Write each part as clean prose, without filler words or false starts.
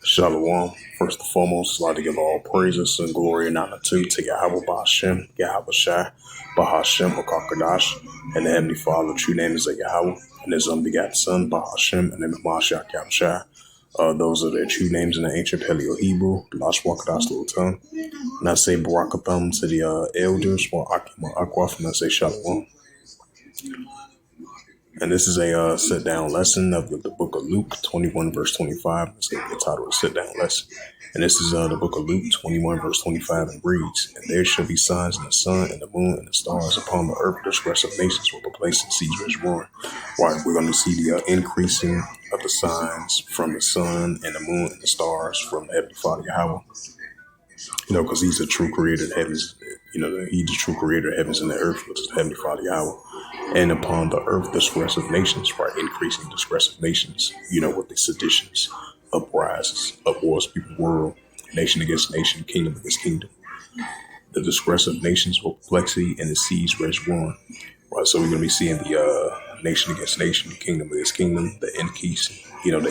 Shalom. First and foremost, I'd like to give all praises and glory and honor to Yahweh Ba'Shem, Yahweh Shai, Bahashem, Akakadash, and the Heavenly Father. True name is Yahweh, and His unbegotten Son, Bahashem, and the name of Mashiach Yahweh Shai. Those are their true names in the ancient Paleo Hebrew, Lashwakadas, little tongue. And I say Barakatham to the elders, or Akima Akwaf, and I say Shalom. And this is a sit-down lesson of the book of Luke 21, verse 25. It's going to be the title of the sit-down lesson. And this is the book of Luke 21, verse 25, and reads, "And there shall be signs in the sun, and the moon, and the stars upon the earth. The distress of nations will be placed in seas rich roaring." Right, we're going to see the increasing of the signs from the sun, and the moon, and the stars from the Heavenly Father Yahweh. Because He's the true creator of heavens. He's the true creator of heavens and the earth, which is the Heavenly Father Yahweh. And upon the earth, the distress of nations, right? Increasing distress of nations, with the seditions, uprisings, upwars of people's world, nation against nation, kingdom against kingdom. The distress of nations with perplexity and the seas rage roaring. Right, so we're going to be seeing the nation against nation, kingdom against kingdom, the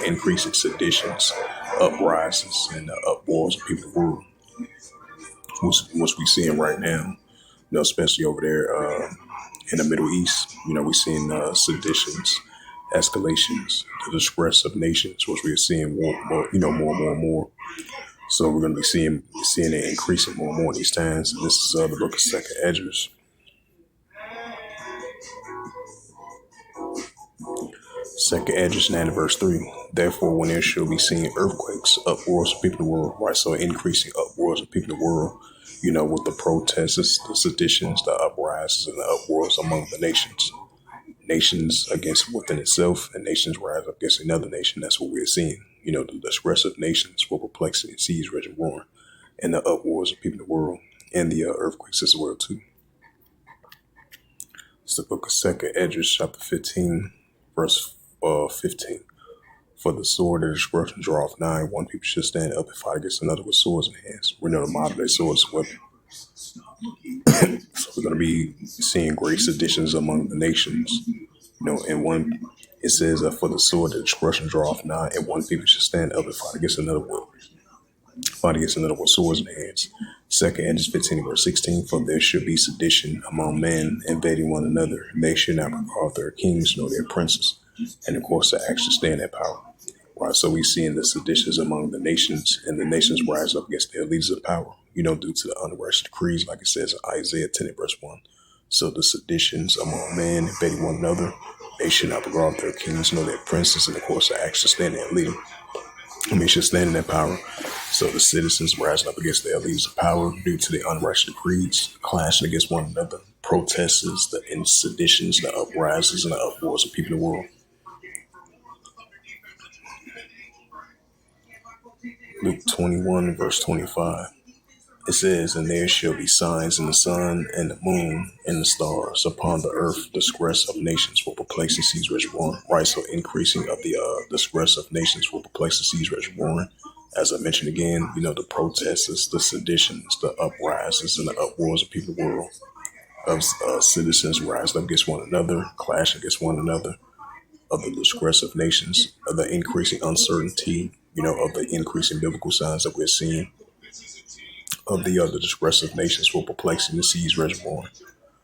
increasing seditions, uprisings, and upwars of people's world. What's we seeing right now, especially over there in the Middle East, we're seeing seditions, escalations, the distress of nations, which we're seeing more and more. So we're going to be seeing it increasing more and more these times. And this is the book of Second Esdras. Second Esdras 9 verse 3. "Therefore, when there shall be seen earthquakes, uproars of people in the world," right? So increasing uproars of people in the world, with the protests, the seditions, the uprisings, and the uproars among the nations. Nations against within itself, and nations rise up against another nation. That's what we're seeing. The distress of nations for perplexity and seas raging roaring, and the uproars of people in the world, and the earthquakes as well too. It's the book of Second Esdras, chapter 15, verse 15. "For the sword of destruction draweth nigh, one people should stand up and fight against another with swords in hands." We know the modern day swords and weapon. So we're going to be seeing great seditions among the nations. And one, it says, "For the sword of destruction draweth nigh, and one people should stand up and fight against another with swords in hands." Second Esdras 15, verse 16. "For there should be sedition among men, invading one another. They should not regard their kings nor their princes, and of course the action stand in power." Right, so we see in the seditions among the nations, and the nations rise up against their leaders of power, due to the unrighteous decrees, like it says in Isaiah 10, verse 1. So the seditions among men, invading one another, they should not regard their kings nor their princes, and of course the action stand in leader. Should stand in their power. So the citizens rising up against their leaders of power due to the unrighteous decrees, clashing against one another, protests, the seditions, the uprisings, and the uproars of people in the world. Luke 21, verse 25. It says, "And there shall be signs in the sun, and the moon, and the stars upon the earth. Distress of nations will perplex and seas rage roaring." Right, so increasing of the distress of nations will perplex and seas rage roaring. As I mentioned again, the protests, the seditions, the uprisings, and the uproars of people in the world, of citizens rising up against one another, clashing against one another, of the distress of nations, of the increasing uncertainty, of the increasing biblical signs that we're seeing, of the distress of nations for perplexing the seas reservoir.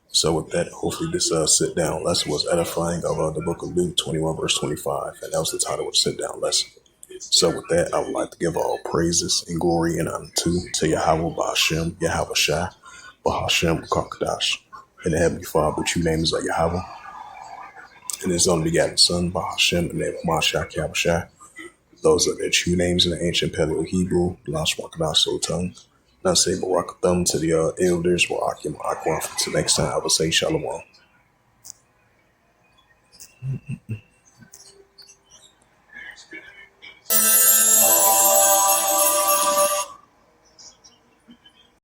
So with that, hopefully this sit-down lesson was edifying of the book of Luke 21, verse 25. And that was the title of the sit-down lesson. So with that, I would like to give all praises and glory and honor to Yahweh Ba'Shem, Yahweh Shai, Bahashem, Kakadash. And the Heavenly Father, true name is Yahweh. And His only begotten Son, Bahashem, and the name of Mashiach Yahweh Shai. Those are their true names in the ancient Paleo Hebrew, Lashwakadas, little tongue. And I say Barakatham to the elders, Akim Akwaf. Until next time, I will say Shalom.